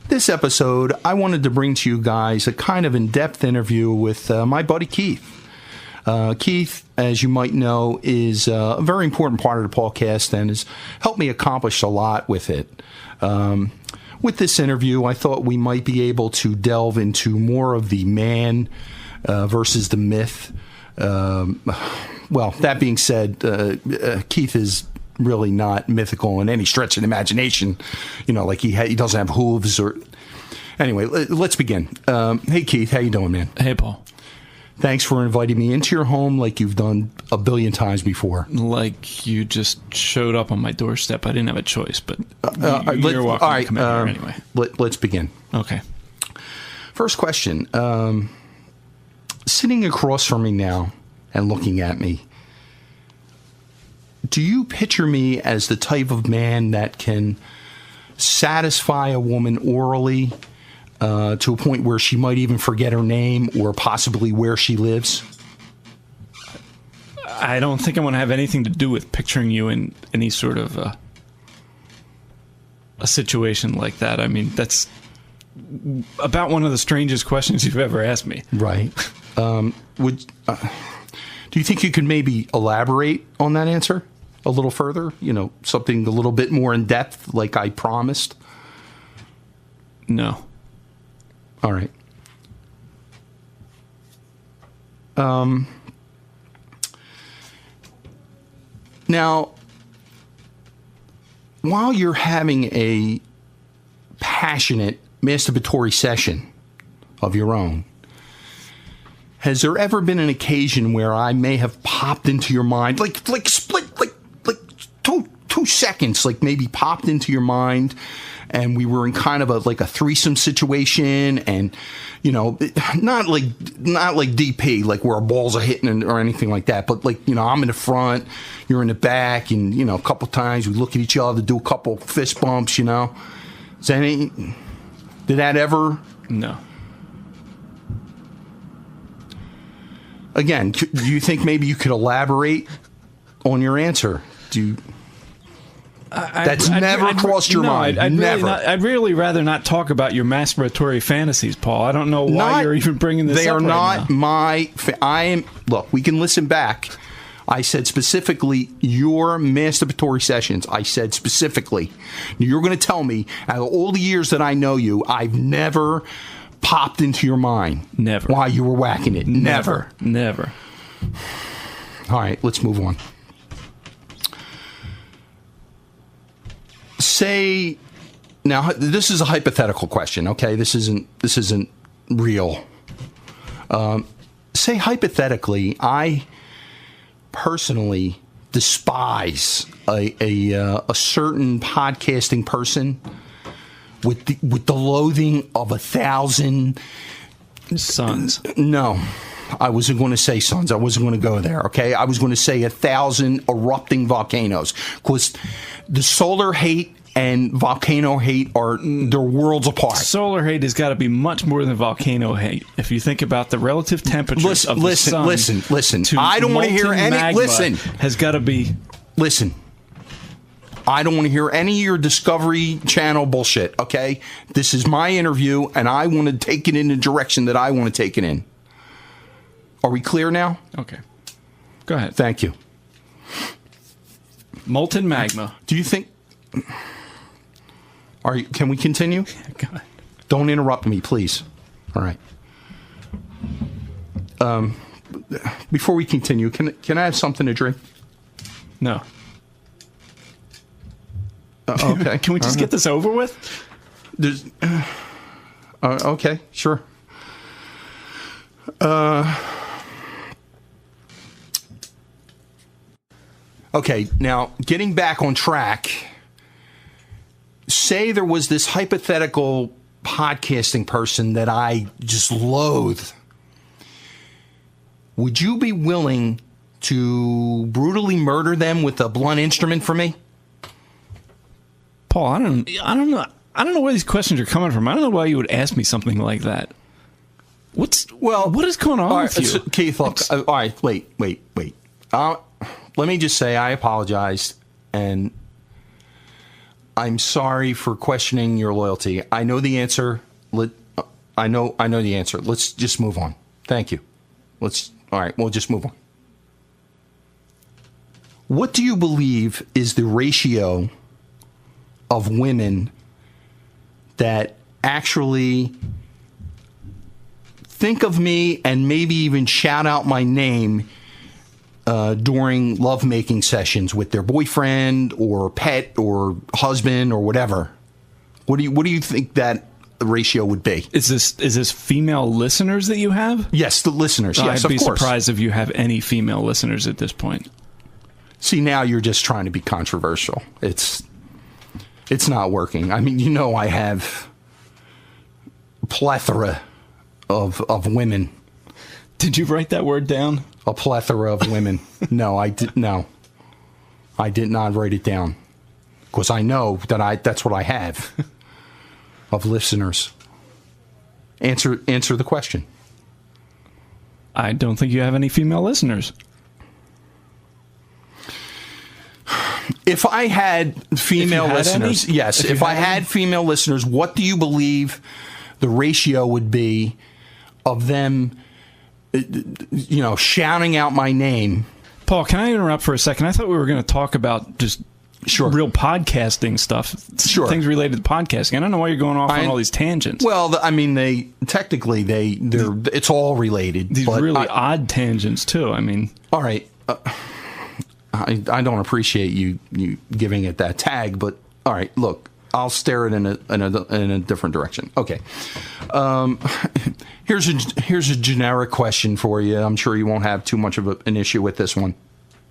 This episode, I wanted to bring to you guys a kind of in-depth interview with my buddy Keith. Keith, as you might know, is a very important part of the podcast and has helped me accomplish a lot with it. With this interview, I thought we might be able to delve into more of the man versus the myth. Well, that being said, Keith is really not mythical in any stretch of the imagination. You know, like he doesn't have hooves or... Anyway, let's begin. Hey, Keith, how you doing, man? Hey, Paul. Thanks for inviting me into your home like you've done a billion times before. Like you just showed up on my doorstep. I didn't have a choice, but you're welcome to come in here anyway. Let's begin. Okay. First question. Sitting across from me now and looking at me, do you picture me as the type of man that can satisfy a woman orally to a point where she might even forget her name or possibly where she lives? I don't think I want to have anything to do with picturing you in any sort of a situation like that. I mean, that's about one of the strangest questions you've ever asked me. Right. Do you think you could maybe elaborate on that answer a little further? You know, something a little bit more in depth, like I promised? No. All right. Now, while you're having a passionate masturbatory session of your own, has there ever been an occasion where I may have popped into your mind, like split, like 2 seconds, like maybe popped into your mind, and we were in kind of a threesome situation, and you know, not like DP, like where our balls are hitting or anything like that, but like, you know, I'm in the front, you're in the back, and you know, a couple times we look at each other, do a couple fist bumps, you know. Did that ever? No. Again, do you think maybe you could elaborate on your answer? That's never crossed your mind. Never. I'd really rather not talk about your masturbatory fantasies, Paul. I don't know why you're even bringing this up. They are right not my... Look, we can listen back. I said specifically your masturbatory sessions. I said specifically. You're going to tell me, out of all the years that I know you, I've never popped into your mind. Never. While you were whacking it. Never. Never. All right, let's move on. Say, now this is a hypothetical question, okay? This isn't real. Say hypothetically, I personally despise a certain podcasting person with the loathing of 1,000 sons. No, I wasn't going to say sons. I wasn't going to go there, okay? I was going to say 1,000 erupting volcanoes, because the solar hate and volcano hate they're worlds apart. Solar hate has got to be much more than volcano hate. If you think about the relative temperatures of the sun. Listen. I don't want to hear any... Listen. Has got to be... Listen. I don't want to hear any of your Discovery Channel bullshit, okay? This is my interview, and I want to take it in the direction that I want to take it in. Are we clear now? Okay. Go ahead. Thank you. Molten magma. Do you think... Can we continue? Go ahead. Don't interrupt me, please. All right. Before we continue, can I have something to drink? No. Okay. Can we just get this over with? Okay, sure. Okay, now getting back on track. Say there was this hypothetical podcasting person that I just loathe. Would you be willing to brutally murder them with a blunt instrument for me? Paul, I don't know where these questions are coming from. I don't know why you would ask me something like that. What is going on with you? Keith, look, all right, wait. Let me just say I apologize, and I'm sorry for questioning your loyalty. I know the answer. I know the answer. Let's just move on. Thank you. All right, we'll just move on. What do you believe is the ratio of women that actually think of me and maybe even shout out my name during lovemaking sessions with their boyfriend or pet or husband or whatever? What do you think that ratio would be? Is this female listeners that you have? Yes, the listeners. Yes, I'd be of course. surprised if you have any female listeners at this point. See, now you're just trying to be controversial. It's not working. I mean, I have a plethora of women. Did you write that word down? A plethora of women. No, I did not write it down because I know that that's what I have of listeners. Answer the question. I don't think you have any female listeners. If I had female listeners, yes. If I had female listeners, what do you believe the ratio would be of them, shouting out my name? Paul, can I interrupt for a second? I thought we were going to talk about just real podcasting stuff. Sure. Things related to podcasting. I don't know why you're going off on all these tangents. Well, I mean, it's all related. These really odd tangents, too. I mean. All right. I don't appreciate you giving it that tag, but all right, look, I'll steer it in a different direction. Okay. Here's a generic question for you. I'm sure you won't have too much of an issue with this one.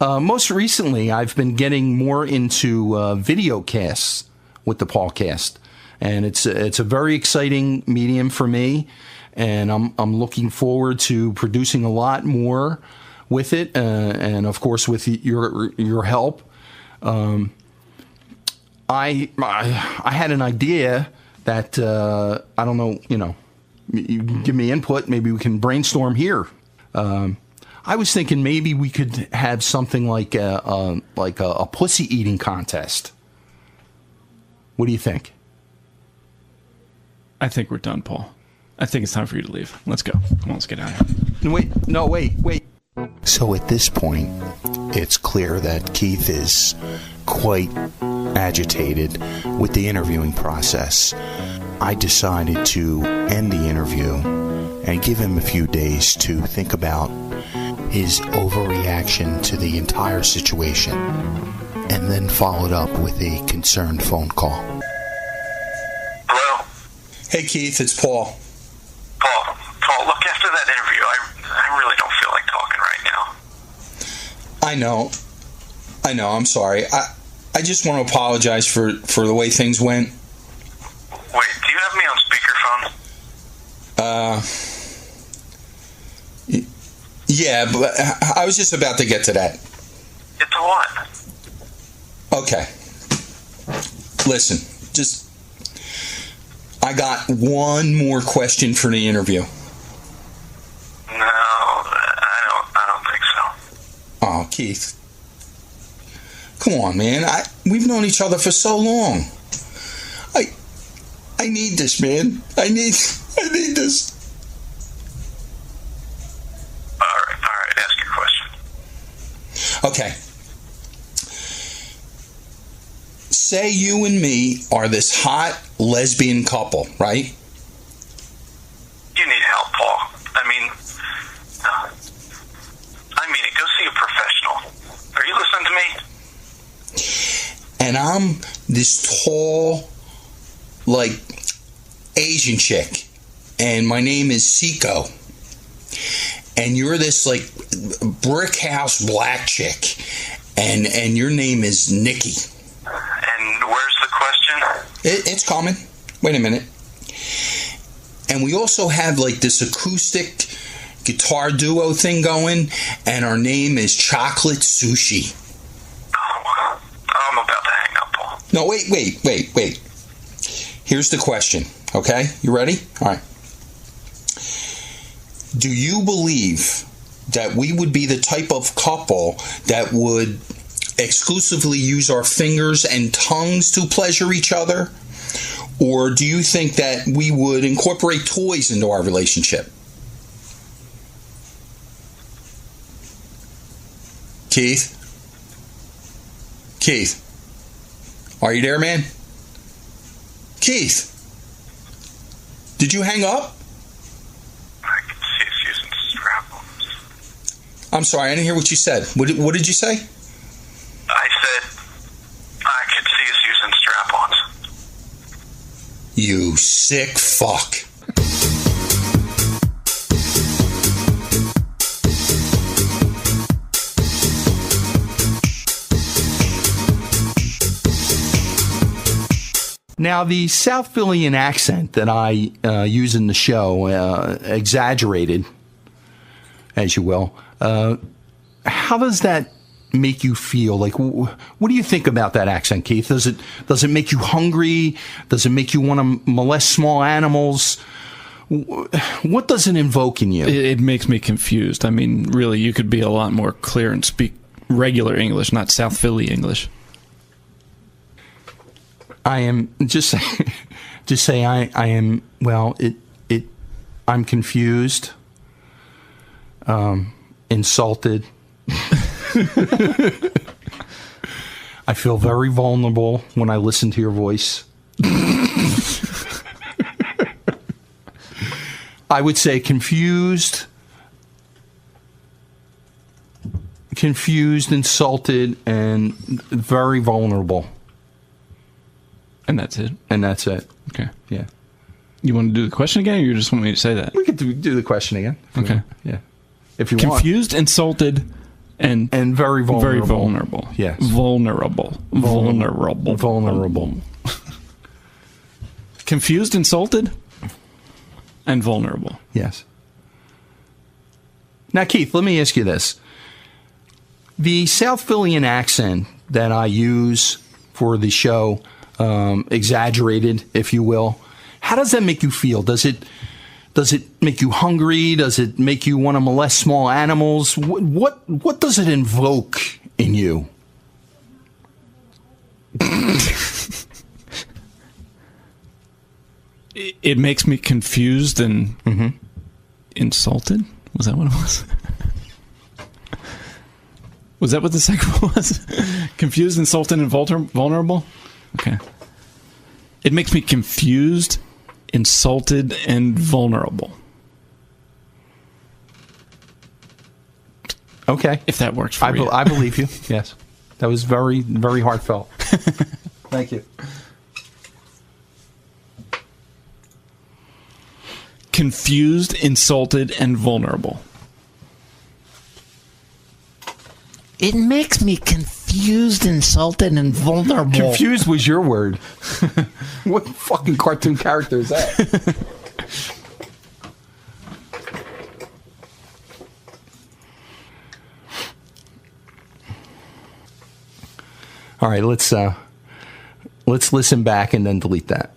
Most recently, I've been getting more into video casts with the Paulcast, and it's a very exciting medium for me, and I'm looking forward to producing a lot more with it, and of course with your help. I had an idea that I don't know. You give me input. Maybe we can brainstorm here. I was thinking maybe we could have something like a pussy eating contest. What do you think? I think we're done, Paul. I think it's time for you to leave. Let's go. Come on, let's get out of here. Wait. So at this point, it's clear that Keith is quite agitated with the interviewing process. I decided to end the interview and give him a few days to think about his overreaction to the entire situation, and then followed up with a concerned phone call. Hello? Hey, Keith, it's Paul. Paul, look, after that interview, I really don't feel like talking right now. I know, I'm sorry. I just want to apologize for the way things went. Wait, do you have me on speakerphone? Yeah, but I was just about to get to that. Get to what? Okay. Listen, I got one more question for the interview. No, I don't think so. Oh, Keith. Come on, man. We've known each other for so long. I need this, man. I need this. All right. Ask your question. Okay. Say you and me are this hot lesbian couple, right? You need help, Paul. I mean it. Go see a professional. Are you listening to me? And I'm this tall, Asian chick, and my name is Seiko, and you're this brick house black chick, and your name is Nikki. And where's the question? It's coming. Wait a minute. And we also have this acoustic guitar duo thing going, and our name is Chocolate Sushi. Oh, I'm about to hang up, Paul. No, wait. Here's the question, okay? You ready? All right. Do you believe that we would be the type of couple that would exclusively use our fingers and tongues to pleasure each other? Or do you think that we would incorporate toys into our relationship? Keith? Keith? Are you there, man? Keith? Did you hang up? I can see us using strap-ons. I'm sorry, I didn't hear what you said. What did you say? I said I could see us using strap-ons. You sick fuck. Now, the South Phillian accent that I use in the show, exaggerated, as you will, how does that make you feel? Like, what do you think about that accent, Keith? Does it make you hungry? Does it make you want to molest small animals? What does it invoke in you? It makes me confused. I mean, really, you could be a lot more clear and speak regular English, not South Philly English. I am just say I am. Well, I'm confused, insulted. I feel very vulnerable when I listen to your voice. I would say confused, insulted, and very vulnerable. And that's it? And that's it. Okay. Yeah. You want to do the question again, or you just want me to say that? We could do the question again. Okay. Yeah. If you confused, insulted, and very vulnerable. Very vulnerable. Yes. Vulnerable. Confused, insulted, and vulnerable. Yes. Now, Keith, let me ask you this. The South Phillian accent that I use for the show, exaggerated, if you will, how does that make you feel? Does it make you hungry? Does it make you want to molest small animals? What does it invoke in you? It makes me confused and insulted. Was that what it was? Was that what the second one was? Confused, insulted, and vulnerable? Okay. It makes me confused, insulted, and vulnerable. Okay. If that works for you. I believe you. Yes. That was very, very heartfelt. Thank you. Confused, insulted, and vulnerable. It makes me confused, insulted, and vulnerable. Confused was your word. What fucking cartoon character is that? All right, let's listen back and then delete that.